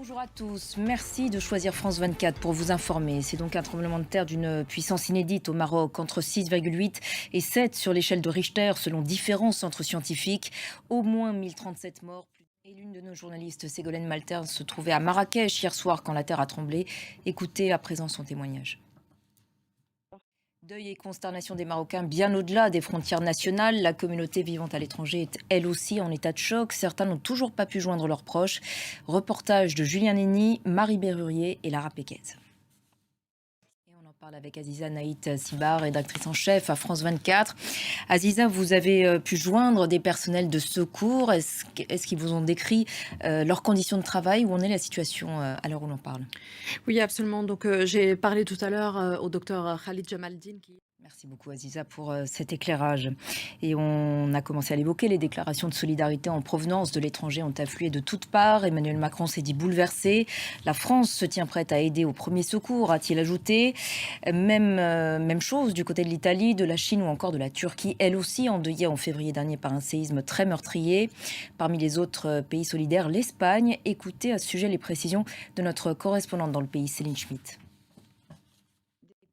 Bonjour à tous, merci de choisir France 24 pour vous informer. C'est donc un tremblement de terre d'une puissance inédite au Maroc, entre 6,8 et 7 sur l'échelle de Richter, selon différents centres scientifiques. Au moins 1037 morts. Et l'une de nos journalistes, Ségolène Malter, se trouvait à Marrakech hier soir quand la terre a tremblé. Écoutez à présent son témoignage. Deuil et consternation des Marocains bien au-delà des frontières nationales. La communauté vivante à l'étranger est elle aussi en état de choc. Certains n'ont toujours pas pu joindre leurs proches. Reportage de Julien Nenny, Marie Berrurier et Lara Péquez. Et on en parle avec Aziza Naït Sibar, rédactrice en chef à France 24. Aziza, vous avez pu joindre des personnels de secours. Est-ce qu'ils vous ont décrit leurs conditions de travail? Où en est la situation à l'heure où l'on parle? Oui, absolument. Donc, j'ai parlé tout à l'heure au docteur Khalid Jamaldine. Merci beaucoup Aziza pour cet éclairage. Et on a commencé à l'évoquer, les déclarations de solidarité en provenance de l'étranger ont afflué de toutes parts. Emmanuel Macron s'est dit bouleversé. La France se tient prête à aider aux premiers secours, a-t-il ajouté. Même chose du côté de l'Italie, de la Chine ou encore de la Turquie, elle aussi endeuillée en février dernier par un séisme très meurtrier. Parmi les autres pays solidaires, l'Espagne. Écoutez à ce sujet les précisions de notre correspondante dans le pays, Céline Schmitt.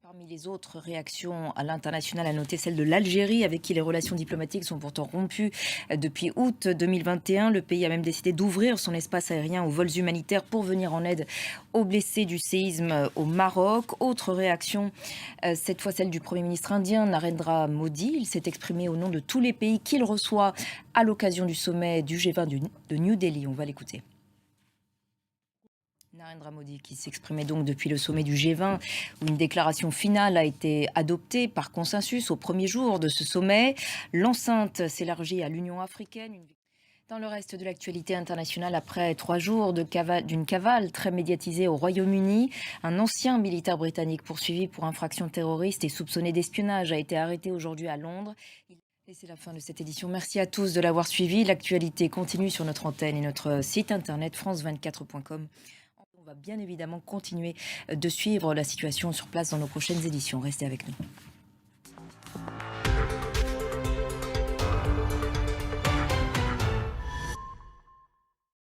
Parmi les autres réactions à l'international, à noter celle de l'Algérie, avec qui les relations diplomatiques sont pourtant rompues depuis août 2021. Le pays a même décidé d'ouvrir son espace aérien aux vols humanitaires pour venir en aide aux blessés du séisme au Maroc. Autre réaction, cette fois celle du Premier ministre indien Narendra Modi. Il s'est exprimé au nom de tous les pays qu'il reçoit à l'occasion du sommet du G20 de New Delhi. On va l'écouter. Narendra Modi qui s'exprimait donc depuis le sommet du G20 où une déclaration finale a été adoptée par consensus au premier jour de ce sommet. L'enceinte s'élargit à l'Union africaine. Dans le reste de l'actualité internationale, après 3 jours d'une cavale très médiatisée au Royaume-Uni, un ancien militaire britannique poursuivi pour infraction terroriste et soupçonné d'espionnage a été arrêté aujourd'hui à Londres. Et c'est la fin de cette édition. Merci à tous de l'avoir suivi. L'actualité continue sur notre antenne et notre site internet france24.com. On va bien évidemment continuer de suivre la situation sur place dans nos prochaines éditions. Restez avec nous.